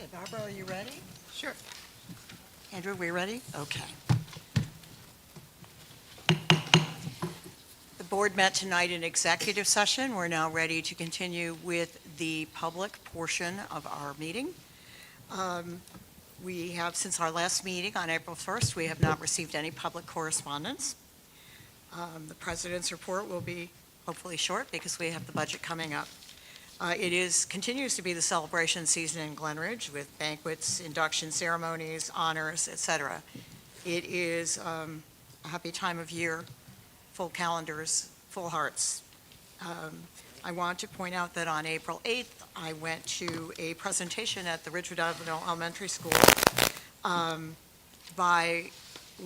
Barbara, are you ready? Sure. Andrew, we ready? Okay. The board met tonight in executive session. We're now ready to continue with the public portion of our meeting. We have, since our last meeting on April 1st, we have not received any public correspondence. The president's report will be hopefully short because we have the budget coming up. It continues to be the celebration season in Glen Ridge with banquets, induction ceremonies, honors, etc. It is a happy time of year, full calendars, full hearts. I want to point out that on April 8th, I went to a presentation at the Ridgewood Avenue Elementary School by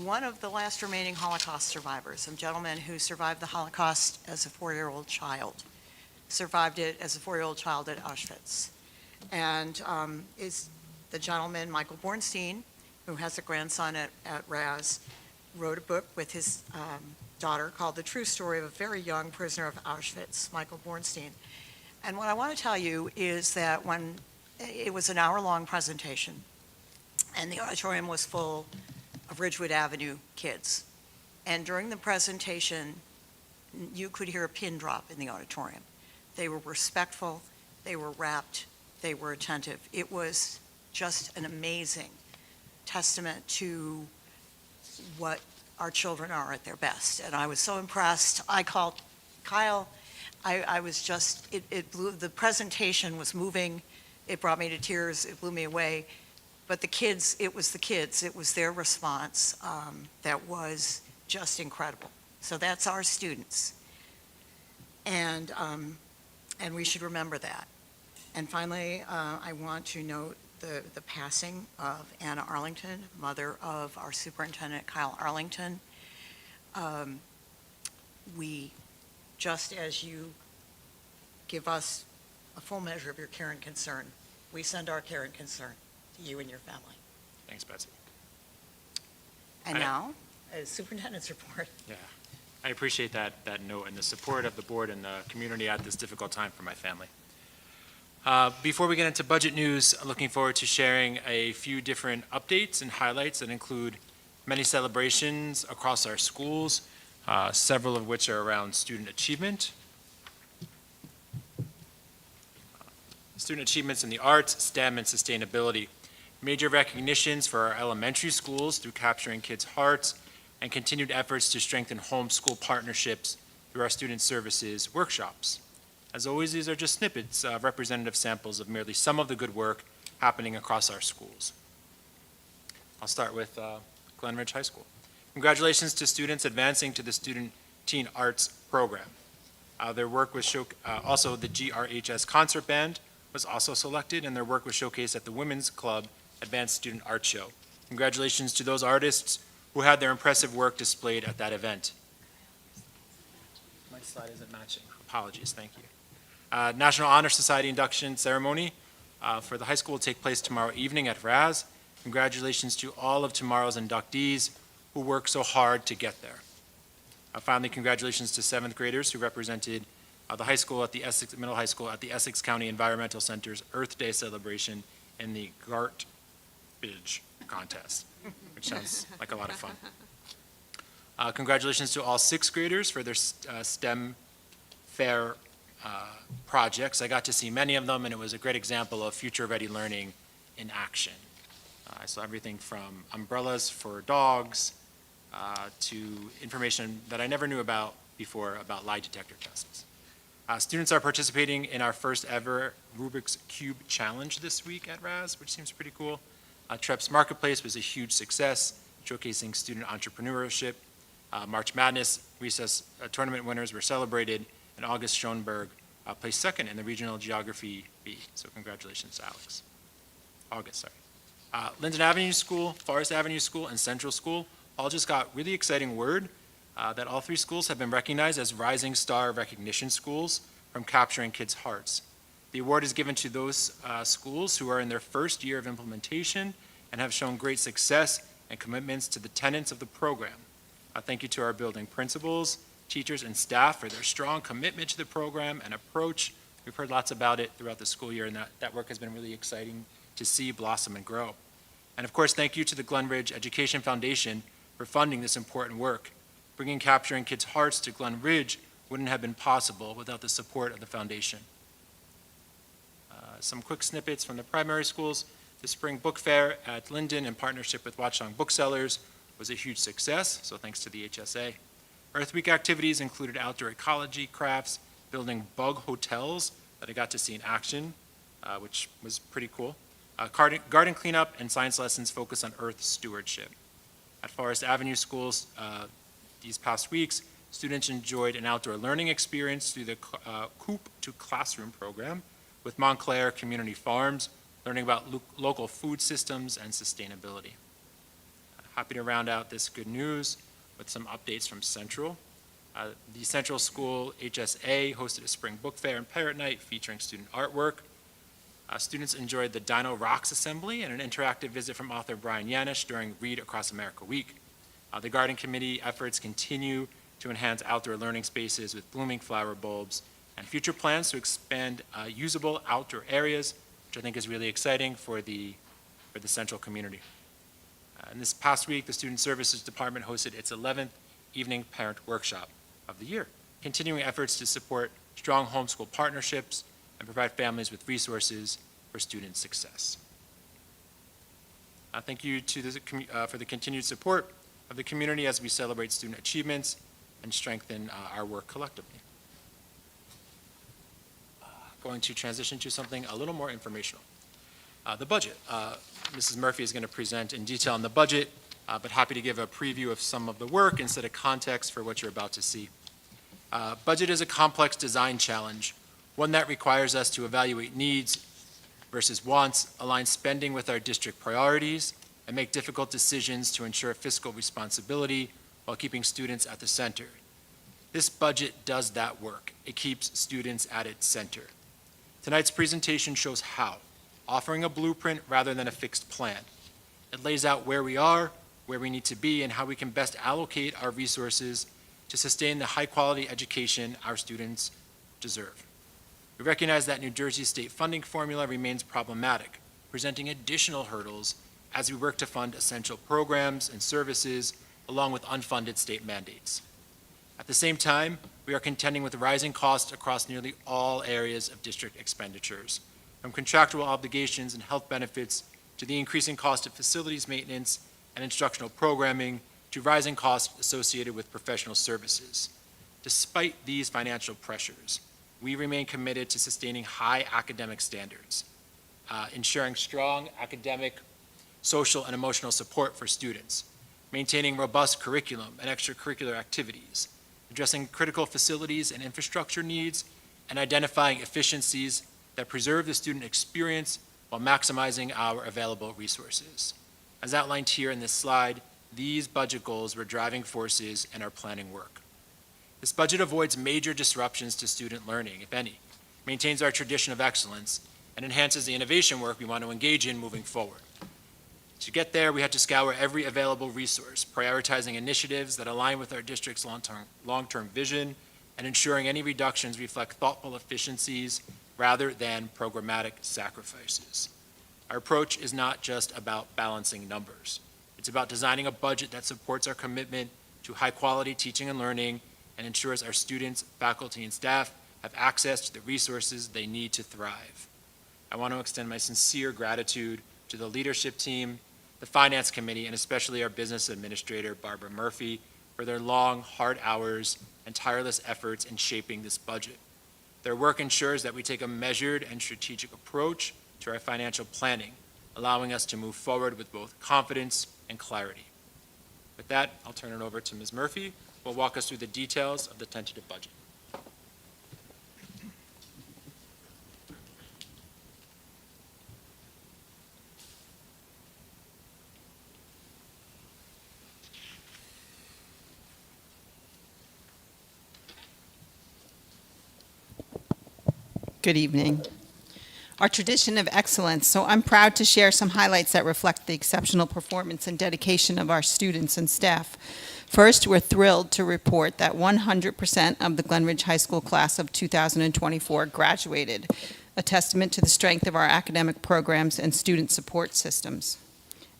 one of the last remaining Holocaust survivors, a gentleman who survived the Holocaust as a 4-year-old child. Survived it as a 4-year-old child at Auschwitz. And is the gentleman, Michael Bornstein, who has a grandson at Raz, wrote a book with his daughter called The True Story of a Very Young Prisoner of Auschwitz, Michael Bornstein. And what I want to tell you is that when it was an hour-long presentation, and the auditorium was full of Ridgewood Avenue kids, and during the presentation, you could hear a pin drop in the auditorium. They were respectful, they were rapt, they were attentive. It was just an amazing testament to what our children are at their best. And I was so impressed. I called Kyle. I was just, it blew, the presentation was moving. It brought me to tears. It blew me away. But the kids, it was their response that was just incredible. So that's our students. And we should remember that. And finally, I want to note the passing of Anna Arlington, mother of our superintendent, Kyle Arlington. We, just as you give us a full measure of your care and concern, we send our care and concern to you and your family. Thanks, Betsy. And now, a superintendent's report. Yeah, I appreciate that note and the support of the board and the community at this difficult time for my family. Before we get into budget news, I'm looking forward to sharing a few different updates and highlights that include many celebrations across our schools, several of which are around student achievement. Student achievements in the arts, STEM, and sustainability. Major recognitions for our elementary schools through capturing kids' hearts, and continued efforts to strengthen homeschool partnerships through our student services workshops. As always, these are just snippets of representative samples of merely some of the good work happening across our schools. I'll start with Glen Ridge High School. Congratulations to students advancing to the Student Teen Arts program. Their work was also the GRHS Concert Band was also selected, and their work was showcased at the Women's Club Advanced Student Art Show. Congratulations to those artists who had their impressive work displayed at that event. My slide isn't matching. Apologies, thank you. National Honor Society induction ceremony for the high school will take place tomorrow evening at Raz. Congratulations to all of tomorrow's inductees who worked so hard to get there. Finally, congratulations to 7th graders who represented the high school at the middle high school at the Essex County Environmental Center's Earth Day celebration in the garbage contest, which sounds like a lot of fun. Congratulations to all 6th graders for their STEM fair projects. I got to see many of them, and it was a great example of future-ready learning in action. I saw everything from umbrellas for dogs to information that I never knew about before about lie detector tests. Students are participating in our first ever Rubik's Cube Challenge this week at Raz, which seems pretty cool. Treps Marketplace was a huge success, showcasing student entrepreneurship. March Madness recess tournament winners were celebrated, and August Schoenberg placed second in the regional geography B. So congratulations to August, sorry. Linden Avenue School, Forest Avenue School, and Central School all just got really exciting word that all 3 schools have been recognized as Rising Star Recognition Schools from capturing kids' hearts. The award is given to those schools who are in their first year of implementation and have shown great success and commitments to the tenets of the program. Thank you to our building principals, teachers, and staff for their strong commitment to the program and approach. We've heard lots about it throughout the school year, and that work has been really exciting to see blossom and grow. And of course, thank you to the Glen Ridge Education Foundation for funding this important work. Bringing Capturing Kids' Hearts to Glen Ridge wouldn't have been possible without the support of the foundation. Some quick snippets from the primary schools. The spring book fair at Linden in partnership with Watchung Booksellers was a huge success, so thanks to the HSA. Earth Week activities included outdoor ecology crafts, building bug hotels that I got to see in action, which was pretty cool. Garden cleanup and science lessons focus on earth stewardship. At Forest Avenue schools these past weeks, students enjoyed an outdoor learning experience through the Coop to Classroom program with Montclair Community Farms, learning about local food systems and sustainability. Happy to round out this good news with some updates from Central. The Central School HSA hosted a spring book fair and parrot night featuring student artwork. Students enjoyed the Dino Rocks Assembly and an interactive visit from author Brian Yanish during Read Across America Week. The Garden Committee efforts continue to enhance outdoor learning spaces with blooming flower bulbs and future plans to expand usable outdoor areas, which I think is really exciting for the Central community. And this past week, the Student Services Department hosted its 11th Evening Parent Workshop of the year, continuing efforts to support strong homeschool partnerships and provide families with resources for student success. Thank you to for the continued support of the community as we celebrate student achievements and strengthen our work collectively. Going to transition to something a little more informational. The budget. Mrs. Murphy is going to present in detail on the budget, but happy to give a preview of some of the work and set a context for what you're about to see. Budget is a complex design challenge, one that requires us to evaluate needs versus wants, align spending with our district priorities, and make difficult decisions to ensure fiscal responsibility while keeping students at the center. This budget does that work. It keeps students at its center. Tonight's presentation shows how, offering a blueprint rather than a fixed plan. It lays out where we are, where we need to be, and how we can best allocate our resources to sustain the high-quality education our students deserve. We recognize that New Jersey state funding formula remains problematic, presenting additional hurdles as we work to fund essential programs and services along with unfunded state mandates. At the same time, we are contending with rising costs across nearly all areas of district expenditures, from contractual obligations and health benefits to the increasing cost of facilities maintenance and instructional programming to rising costs associated with professional services. Despite these financial pressures, we remain committed to sustaining high academic standards, ensuring strong academic, social, and emotional support for students, maintaining robust curriculum and extracurricular activities, addressing critical facilities and infrastructure needs, and identifying efficiencies that preserve the student experience while maximizing our available resources. As outlined here in this slide, these budget goals were driving forces in our planning work. This budget avoids major disruptions to student learning, if any, maintains our tradition of excellence, and enhances the innovation work we want to engage in moving forward. To get there, we had to scour every available resource, prioritizing initiatives that align with our district's long-term vision and ensuring any reductions reflect thoughtful efficiencies rather than programmatic sacrifices. Our approach is not just about balancing numbers. It's about designing a budget that supports our commitment to high-quality teaching and learning and ensures our students, faculty, and staff have access to the resources they need to thrive. I want to extend my sincere gratitude to the leadership team, the Finance Committee, and especially our Business Administrator, Barbara Murphy, for their long, hard hours and tireless efforts in shaping this budget. Their work ensures that we take a measured and strategic approach to our financial planning, allowing us to move forward with both confidence and clarity. With that, I'll turn it over to Ms. Murphy, who will walk us through the details of the tentative budget. Good evening. Our tradition of excellence, so I'm proud to share some highlights that reflect the exceptional performance and dedication of our students and staff. First, we're thrilled to report that 100% of the Glen Ridge High School class of 2024 graduated. a testament to the strength of our academic programs and student support systems.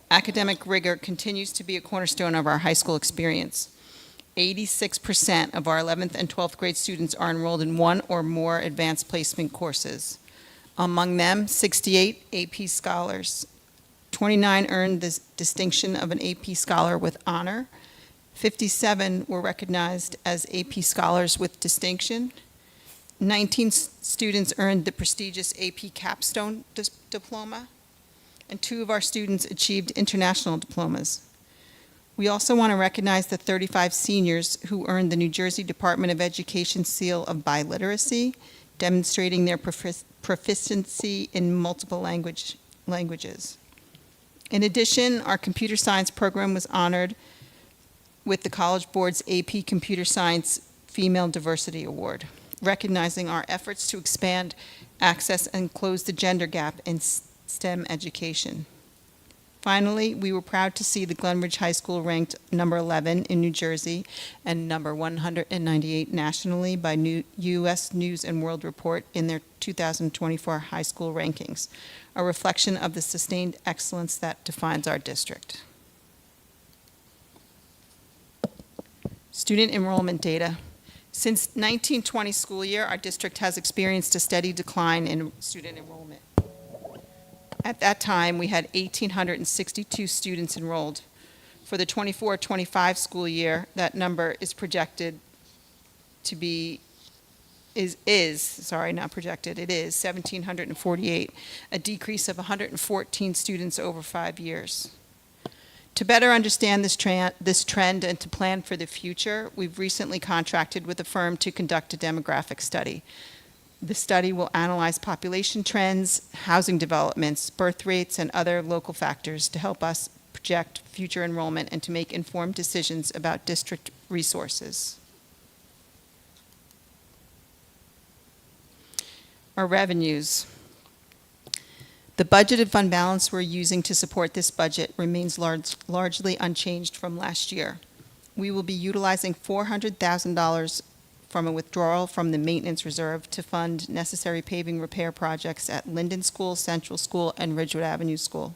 Academic rigor continues to be a cornerstone of our high school experience. 86% of our 11th and 12th grade students are enrolled in one or more advanced placement courses. Among them, 68 AP scholars. 29 earned the distinction of an AP scholar with honor. 57 were recognized as AP scholars with distinction. 19 students earned the prestigious AP capstone diploma, and 2 of our students achieved international diplomas. We also want to recognize the 35 seniors who earned the New Jersey Department of Education Seal of Biliteracy, demonstrating their proficiency in multiple languages. In addition, our computer science program was honored with the College Board's AP Computer Science Female Diversity Award, recognizing our efforts to expand access and close the gender gap in STEM education. Finally, we were proud to see the Glen High School ranked number 11 in New Jersey and number 198 nationally by U.S. News and World Report in their 2024 high school rankings, a reflection of the sustained excellence that defines our district. Student enrollment data. Since 1920 school year, our district has experienced a steady decline in student enrollment. At that time, we had 1,862 students enrolled. For the 24-25 school year, that number is projected to be, it is 1,748, a decrease of 114 students over 5 years. To better understand this trend and to plan for the future, we've recently contracted with a firm to conduct a demographic study. The study will analyze population trends, housing developments, birth rates, and other local factors to help us project future enrollment and to make informed decisions about district resources. Our revenues. The budgeted fund balance we're using to support this budget remains largely unchanged from last year. We will be utilizing $400,000 from a withdrawal from the maintenance reserve to fund necessary paving repair projects at Linden School, Central School, and Ridgewood Avenue School.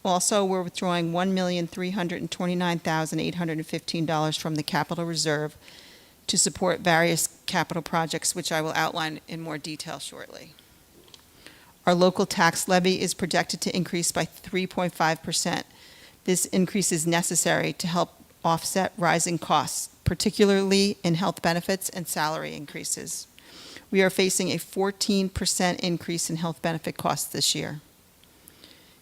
Also, we're withdrawing $1,329,815 from the capital reserve to support various capital projects, which I will outline in more detail shortly. Our local tax levy is projected to increase by 3.5%. This increase is necessary to help offset rising costs, particularly in health benefits and salary increases. We are facing a 14% increase in health benefit costs this year.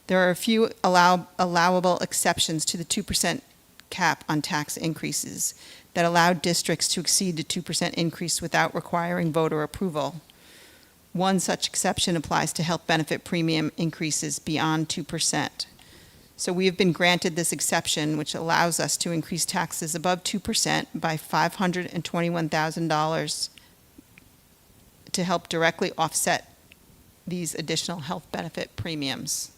There are a few allowable exceptions to the 2% cap on tax increases that allow districts to exceed the 2% increase without requiring voter approval. One such exception applies to health benefit premium increases beyond 2%. So we have been granted this exception, which allows us to increase taxes above 2% by $521,000 to help directly offset these additional health benefit premiums.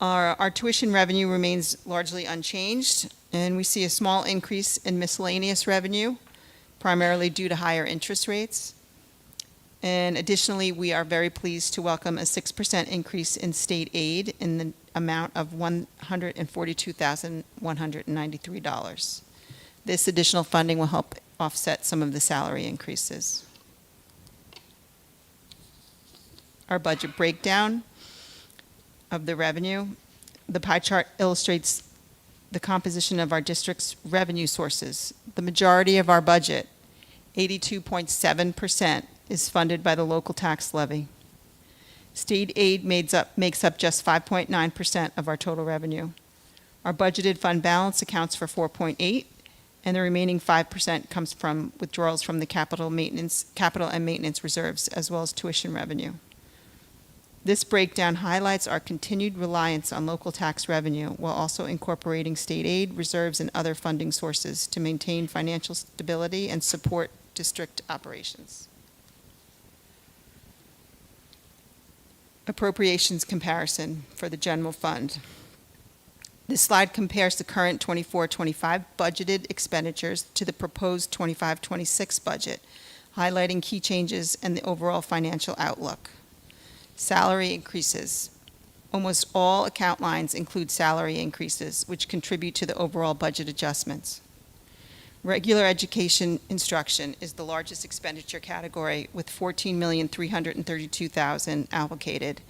Our tuition revenue remains largely unchanged, and we see a small increase in miscellaneous revenue, primarily due to higher interest rates. And additionally, we are very pleased to welcome a 6% increase in state aid in the amount of $142,193. This additional funding will help offset some of the salary increases. Our budget breakdown of the revenue. The pie chart illustrates the composition of our district's revenue sources. The majority of our budget, 82.7%, is funded by the local tax levy. State aid makes up just 5.9% of our total revenue. Our budgeted fund balance accounts for 4.8%, and the remaining 5% comes from withdrawals from the capital and maintenance reserves, as well as tuition revenue. This breakdown highlights our continued reliance on local tax revenue while also incorporating state aid, reserves, and other funding sources to maintain financial stability and support district operations. Appropriations comparison for the general fund. This slide compares the current 24-25 budgeted expenditures to the proposed 25-26 budget, highlighting key changes and the overall financial outlook. Salary increases. Almost all account lines include salary increases, which contribute to the overall budget adjustments. Regular education instruction is the largest expenditure category with $14,332,000 allocated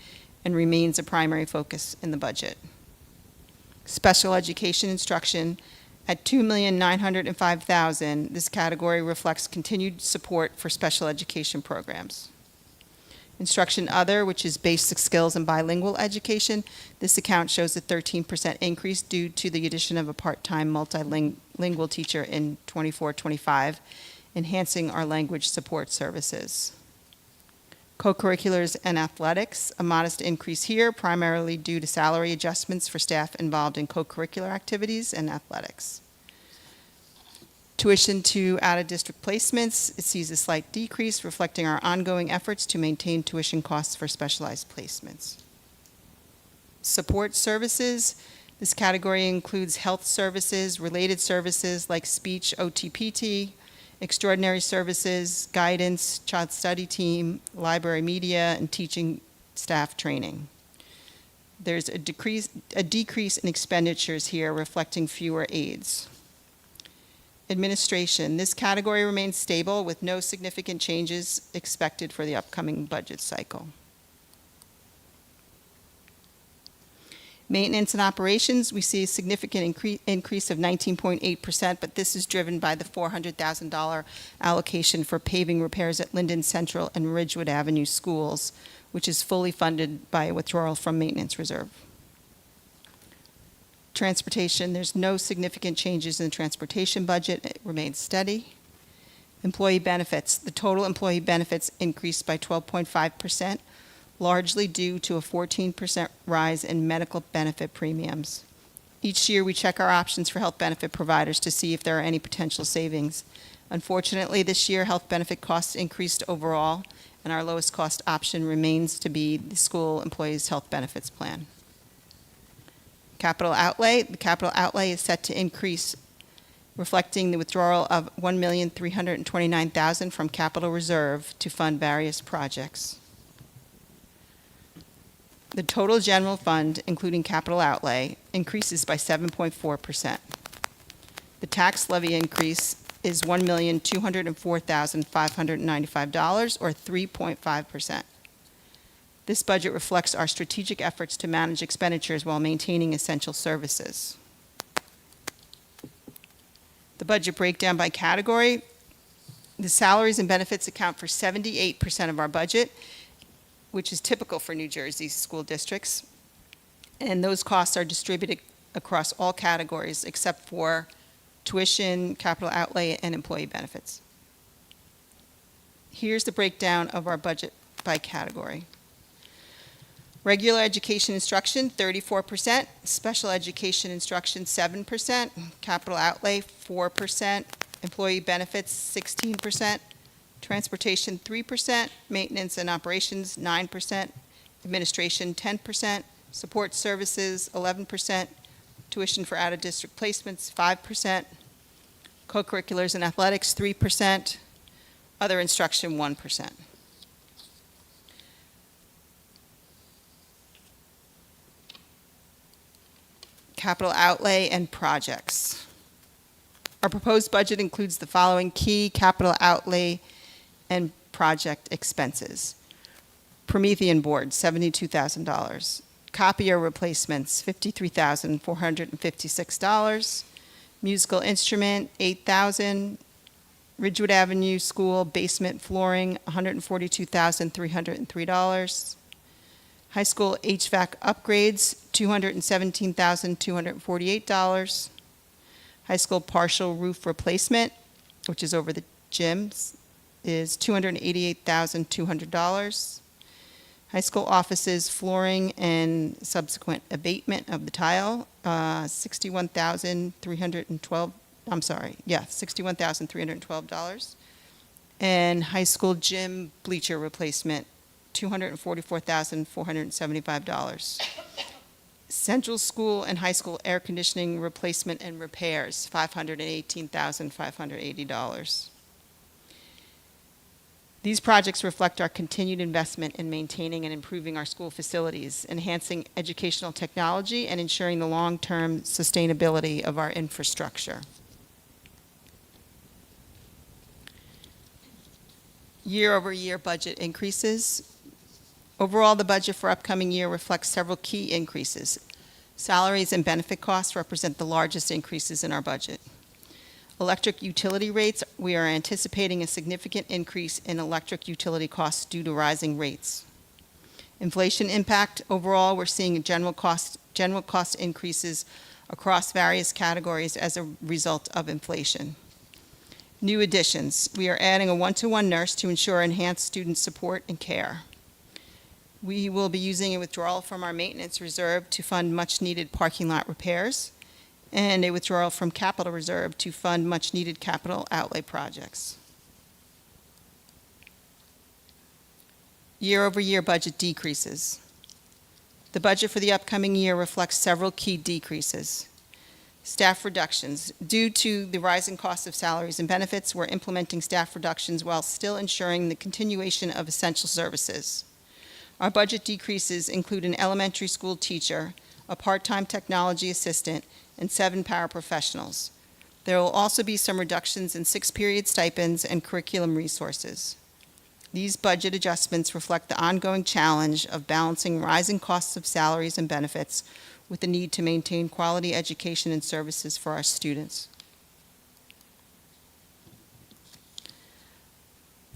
and remains a primary focus in the budget. Special education instruction at $2,905,000, this category reflects continued support for special education programs. Instruction Other, which is basic skills and bilingual education, this account shows a 13% increase due to the addition of a part-time multilingual teacher in 24-25, enhancing our language support services. Co-curriculars and athletics, a modest increase here, primarily due to salary adjustments for staff involved in co-curricular activities and athletics. Tuition to out-of-district placements, it sees a slight decrease, reflecting our ongoing efforts to maintain tuition costs for specialized placements. Support services, this category includes health services, related services like speech, OTPT, extraordinary services, guidance, child study team, library media, and teaching staff training. There's a decrease in expenditures here, reflecting fewer aides. Administration, this category remains stable with no significant changes expected for the upcoming budget cycle. Maintenance and operations, we see a significant increase of 19.8%, but this is driven by the $400,000 allocation for paving repairs at Linden Central and Ridgewood Avenue schools, which is fully funded by a withdrawal from maintenance reserve. Transportation, there's no significant changes in the transportation budget. It remains steady. Employee benefits, the total employee benefits increased by 12.5%, largely due to a 14% rise in medical benefit premiums. Each year, we check our options for health benefit providers to see if there are any potential savings. Unfortunately, this year, health benefit costs increased overall, and our lowest cost option remains to be the school employees' health benefits plan. Capital outlay, the capital outlay is set to increase, reflecting the withdrawal of $1,329,000 from capital reserve to fund various projects. The total general fund, including capital outlay, increases by 7.4%. The tax levy increase is $1,204,595, or 3.5%. This budget reflects our strategic efforts to manage expenditures while maintaining essential services. The budget breakdown by category, the salaries and benefits account for 78% of our budget, which is typical for New Jersey school districts. And those costs are distributed across all categories except for tuition, capital outlay, and employee benefits. Here's the breakdown of our budget by category. Regular education instruction, 34%. Special education instruction, 7%. Capital outlay, 4%. Employee benefits, 16%. Transportation, 3%. Maintenance and operations, 9%. Administration, 10%. Support services, 11%. Tuition for out-of-district placements, 5%. Co-curriculars and athletics, 3%. Other instruction, 1%. Capital outlay and projects. Our proposed budget includes the following key capital outlay and project expenses. Promethean board, $72,000. Copier replacements, $53,456. Musical instrument, $8,000. Ridgewood Avenue School basement flooring, $142,303. High school HVAC upgrades, $217,248. High school partial roof replacement, which is over the gyms, is $288,200. High school offices flooring and subsequent abatement of the tile, $61,312. And high school gym bleacher replacement, $244,475. Central school and high school air conditioning replacement and repairs, $518,580. These projects reflect our continued investment in maintaining and improving our school facilities, enhancing educational technology, and ensuring the long-term sustainability of our infrastructure. Year-over-year budget increases. Overall, the budget for upcoming year reflects several key increases. Salaries and benefit costs represent the largest increases in our budget. Electric utility rates, we are anticipating a significant increase in electric utility costs due to rising rates. Inflation impact, overall, we're seeing general cost increases across various categories as a result of inflation. New additions, we are adding a one-to-one nurse to ensure enhanced student support and care. We will be using a withdrawal from our maintenance reserve to fund much-needed parking lot repairs, and a withdrawal from capital reserve to fund much-needed capital outlay projects. Year-over-year budget decreases. The budget for the upcoming year reflects several key decreases. Staff reductions. Due to the rising cost of salaries and benefits, we're implementing staff reductions while still ensuring the continuation of essential services. Our budget decreases include an elementary school teacher, a part-time technology assistant, and 7 paraprofessionals. There will also be some reductions in 6-period stipends and curriculum resources. These budget adjustments reflect the ongoing challenge of balancing rising costs of salaries and benefits with the need to maintain quality education and services for our students.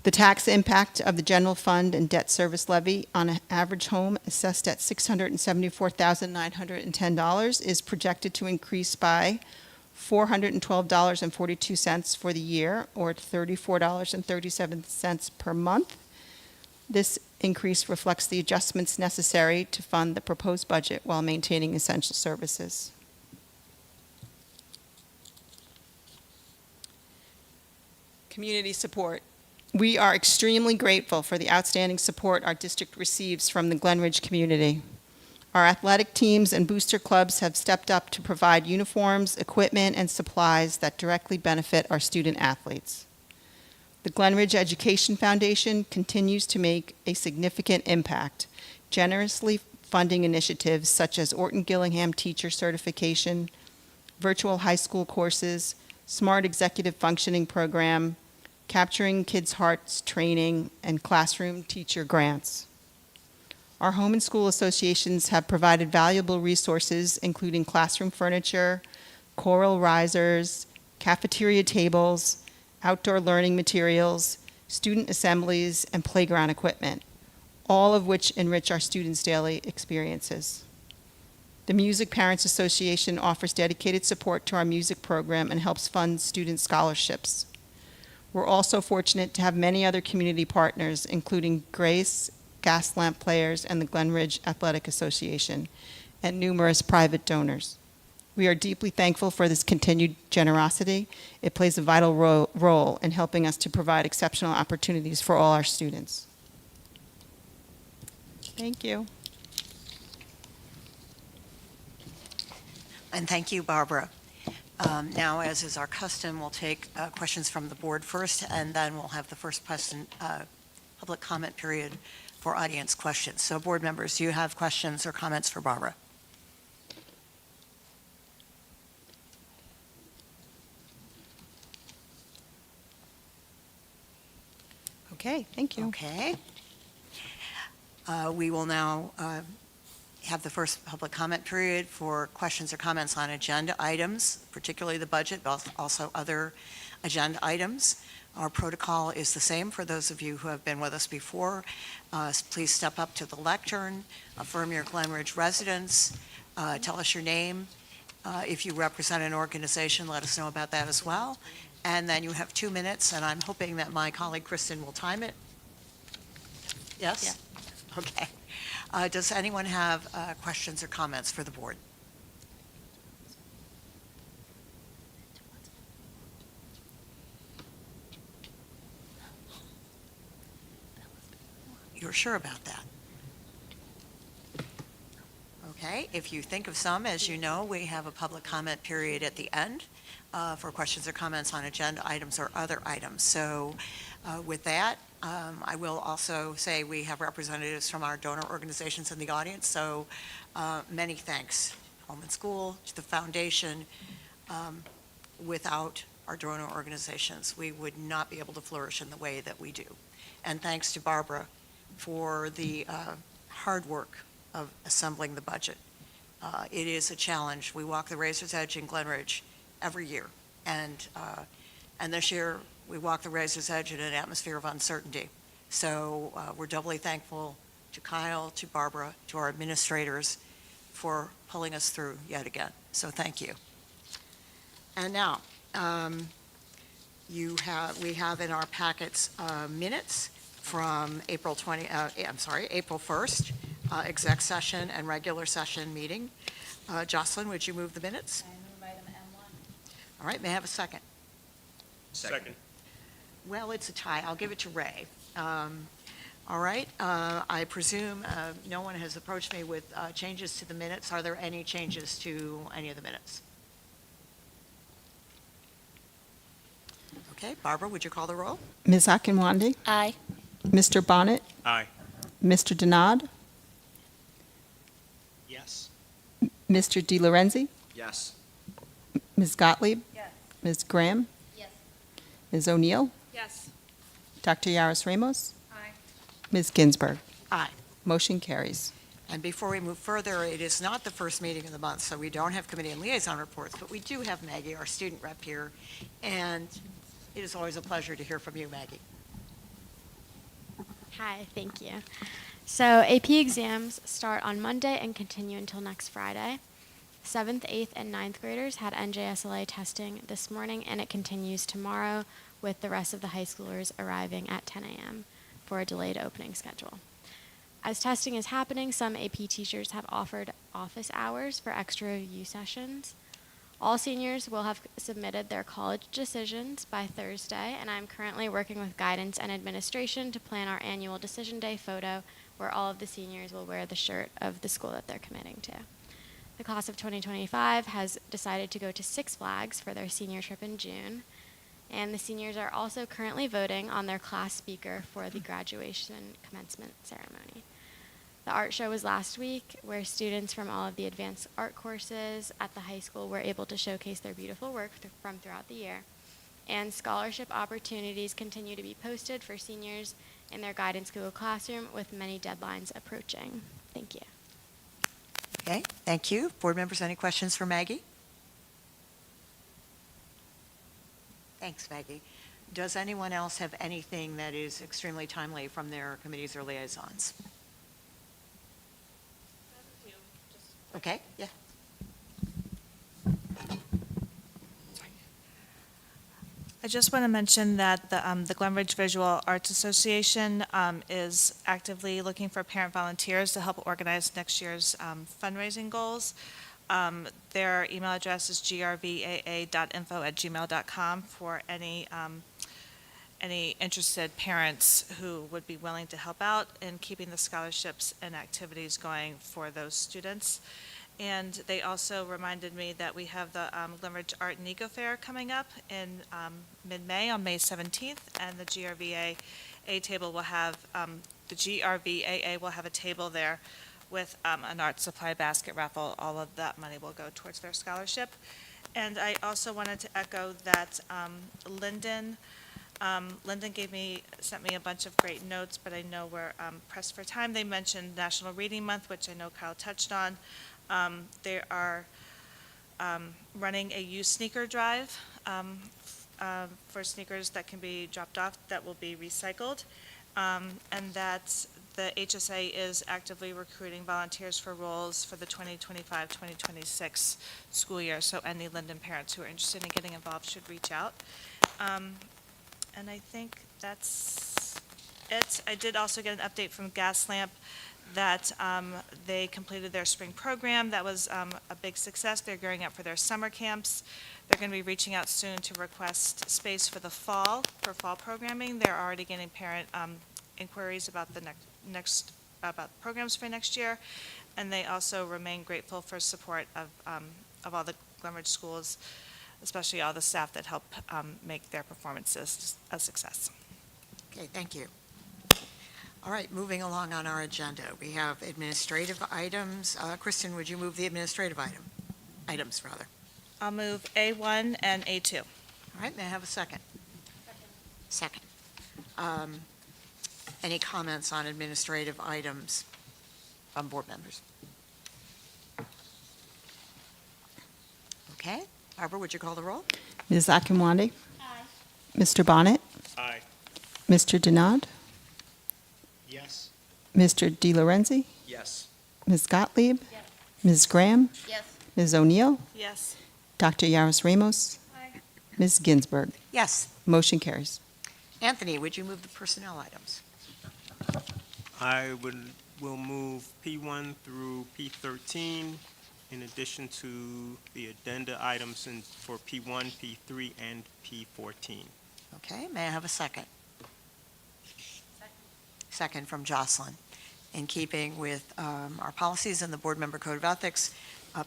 The tax impact of the general fund and debt service levy on an average home assessed at $674,910 is projected to increase by $412.42 for the year, or $34.37 per month. This increase reflects the adjustments necessary to fund the proposed budget while maintaining essential services. Community support. We are extremely grateful for the outstanding support our district receives from the Glen Ridge community. Our athletic teams and booster clubs have stepped up to provide uniforms, equipment, and supplies that directly benefit our student athletes. The Glen Ridge Education Foundation continues to make a significant impact, generously funding initiatives such as Orton Gillingham Teacher Certification, virtual high school courses, Smart Executive Functioning Program, Capturing Kids' Hearts training, and classroom teacher grants. Our home and school associations have provided valuable resources, including classroom furniture, choral risers, cafeteria tables, outdoor learning materials, student assemblies, and playground equipment, all of which enrich our students' daily experiences. The Music Parents Association offers dedicated support to our music program and helps fund student scholarships. We're also fortunate to have many other community partners, including Grace, Gas Lamp Players, and the Glen Ridge Athletic Association, and numerous private donors. We are deeply thankful for this continued generosity. It plays a vital role in helping us to provide exceptional opportunities for all our students. Thank you. And thank you, Barbara. Now, as is our custom, we'll take questions from the board first, and then we'll have the first public comment period for audience questions. So, board members, do you have questions or comments for Barbara? Okay, thank you. Okay. We will now have the first public comment period for questions or comments on agenda items, particularly the budget, but also other agenda items. Our protocol is the same for those of you who have been with us before. Please step up to the lectern, affirm your Glen Ridge residence, tell us your name. If you represent an organization, let us know about that as well. And then you have 2 minutes, and I'm hoping that my colleague Kristen will time it. Yes? Yeah. Okay. Does anyone have questions or comments for the board? You're sure about that? Okay, if you think of some, as you know, we have a public comment period at the end for questions or comments on agenda items or other items. So with that, I will also say we have representatives from our donor organizations in the audience, so many thanks. Home and School, to the foundation. Without our donor organizations, we would not be able to flourish in the way that we do. And thanks to Barbara for the hard work of assembling the budget. It is a challenge. We walk the razor's edge in Glen Ridge every year. And this year, we walk the razor's edge in an atmosphere of uncertainty. So we're doubly thankful to Kyle, to Barbara, to our administrators for pulling us through yet again. So thank you. And now, we have in our packets minutes from April 1st, exec session and regular session meeting. Jocelyn, would you move the minutes? I move item M1. All right, may I have a second? Second. Well, it's a tie. I'll give it to Ray. All right, I presume no one has approached me with changes to the minutes. Are there any changes to any of the minutes? Okay, Barbara, would you call the roll? Ms. Akinwande, Aye. Mr. Bonnet, Aye. Mr. Denard, Yes. Mr. De Lorenzi, Yes. Ms. Gottlieb, Yes. Ms. Graham, Yes. Ms. O'Neill, Yes. Dr. Yaros Ramos, Aye. Ms. Ginsburg. Aye. Motion carries. And before we move further, it is not the first meeting of the month, so we don't have committee and liaison reports, but we do have Maggie, our student rep here, and it is always a pleasure to hear from you, Maggie. Hi, thank you. So AP exams start on Monday and continue until next Friday. 7th, 8th, and 9th graders had NJSLA testing this morning, and it continues tomorrow with the rest of the high schoolers arriving at 10 a.m. for a delayed opening schedule. As testing is happening, some AP teachers have offered office hours for extra review sessions. All seniors will have submitted their college decisions by Thursday, and I'm currently working with guidance and administration to plan our annual decision day photo where all of the seniors will wear the shirt of the school that they're committing to. The class of 2025 has decided to go to Six Flags for their senior trip in June, and the seniors are also currently voting on their class speaker for the graduation commencement ceremony. The art show was last week, where students from all of the advanced art courses at the high school were able to showcase their beautiful work from throughout the year. And scholarship opportunities continue to be posted for seniors in their guidance Google Classroom, with many deadlines approaching. Thank you. Okay, thank you. Board members, any questions for Maggie? Thanks, Maggie. Does anyone else have anything that is extremely timely from their committees or liaisons? Okay, yeah. I just want to mention that the Glen Ridge Visual Arts Association is actively looking for parent volunteers to help organize next year's fundraising goals. Their email address is grvaa.info@gmail.com for any interested parents who would be willing to help out in keeping the scholarships and activities going for those students. And they also reminded me that we have the Glen Ridge Art and Eco Fair coming up in mid-May, on May 17th, and the GRVAA table will have, the GRVAA will have a table there with an art supply basket raffle. All of that money will go towards their scholarship. And I also wanted to echo that Lyndon sent me a bunch of great notes, but I know we're pressed for time. They mentioned National Reading Month, which I know Kyle touched on. They are running a used sneaker drive for sneakers that can be dropped off that will be recycled, and that the HSA is actively recruiting volunteers for roles for the 2025-2026 school year. So any Linden parents who are interested in getting involved should reach out. And I think that's it. I did also get an update from Gaslamp that they completed their spring program. That was a big success. They're gearing up for their summer camps. They're going to be reaching out soon to request space for the fall, for fall programming. They're already getting parent inquiries about the about programs for next year. And they also remain grateful for support of all the Glen Ridge schools, especially all the staff that help make their performances a success. Okay, thank you. All right, moving along on our agenda, we have administrative items. Kristen, would you move the administrative items, rather? I'll move A1 and A2. All right, may I have a second? Second. Any comments on administrative items from board members? Okay, Barbara, would you call the roll? Ms. Akinwande? Aye. Mr. Bonnet? Aye. Mr. Denard? Yes. Mr. De Lorenzi? Yes. Ms. Gottlieb? Yes. Ms. Graham? Yes. Ms. O'Neill? Yes. Dr. Yaros Ramos? Aye. Ms. Ginsburg? Yes. Motion carries. Anthony, would you move the personnel items? Will move P1 through P13, in addition to the addenda items for P1, P3, and P14. Okay, may I have a second? Second from Jocelyn. In keeping with our policies and the Board Member Code of Ethics,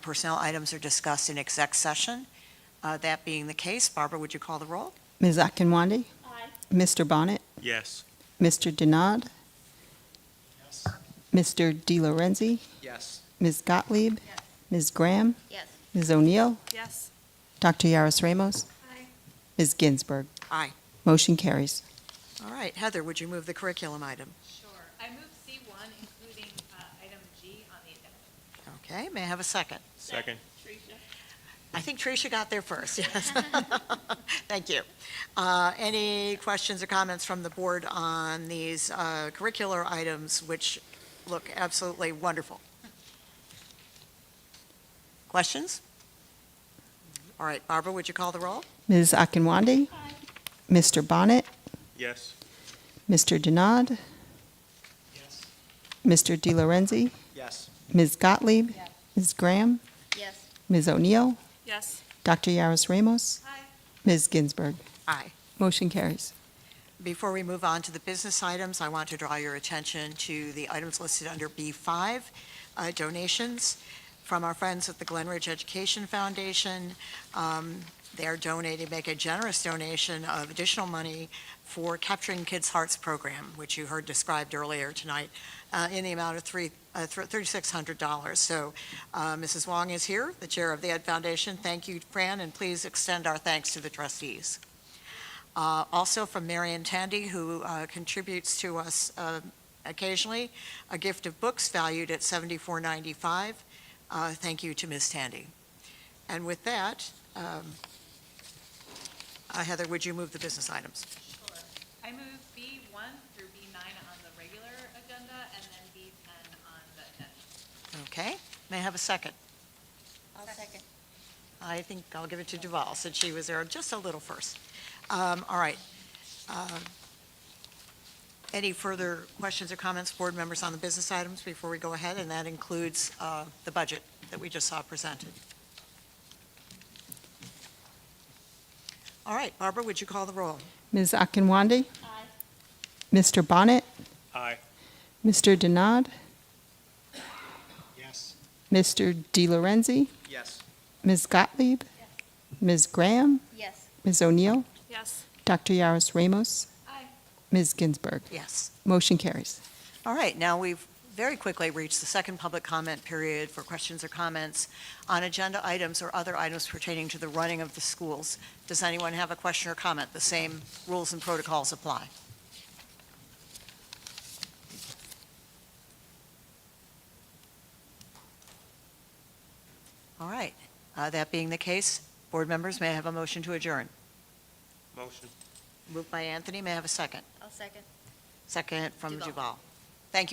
personnel items are discussed in exec session. That being the case, Barbara, would you call the roll? Ms. Akinwande? Aye. Mr. Bonnet? Yes. Mr. Denard? Yes. Mr. De Lorenzi? Yes. Ms. Gottlieb? Yes. Ms. Graham? Yes. Ms. O'Neill? Yes. Dr. Yaros Ramos? Aye. Ms. Ginsburg? Aye. Motion carries. All right, Heather, would you move the curriculum item? Sure. I move C1, including item G on the agenda. Okay, may I have a second? Second. I think Tricia got there first, yes. Thank you. Any questions or comments from the board on these curricular items, which look absolutely wonderful? Questions? All right, Barbara, would you call the roll? Ms. Akinwande? Mr. Bonnet? Yes. Mr. Denard? Yes. Mr. De Lorenzi? Yes. Ms. Gottlieb? Ms. Graham? Yes. Ms. O'Neill? Yes. Dr. Yaros Ramos? Aye. Ms. Ginsburg? Aye. Motion carries. Before we move on to the business items, I want to draw your attention to the items listed under B5, donations from our friends at the Glen Education Foundation. They're donating, make a generous donation of additional money for Capturing Kids' Hearts program, which you heard described earlier tonight, in the amount of $3,600. So Mrs. Wong is here, the chair of the Ed Foundation. Thank you, Fran, and please extend our thanks to the trustees. Also from Marion Tandy, who contributes to us occasionally, a gift of books valued at $74.95. Thank you to Ms. Tandy. And with that, Heather, would you move the business items? Sure. I move B1 through B9 on the regular agenda and then B10 on the agenda. Okay, may I have a second? I'll second. I think I'll give it to Duval, since she was there just a little first. All right. Any further questions or comments, board members, on the business items before we go ahead? And that includes the budget that we just saw presented. All right, Barbara, would you call the roll? Ms. Akinwande? Aye. Mr. Bonnet? Aye. Mr. Denard? Yes. Mr. De Lorenzi? Yes. Ms. Gottlieb? Ms. Graham? Yes. Ms. O'Neill? Yes. Dr. Yaros Ramos? Aye. Ms. Ginsburg? Yes. Motion carries. All right, now we've very quickly reached the second public comment period for questions or comments on agenda items or other items pertaining to the running of the schools. Does anyone have a question or comment? The same rules and protocols apply. All right, that being the case, board members, may I have a motion to adjourn? Motion. Moved by Anthony, may I have a second? I'll second. Second from Duval. Duval. Thank you.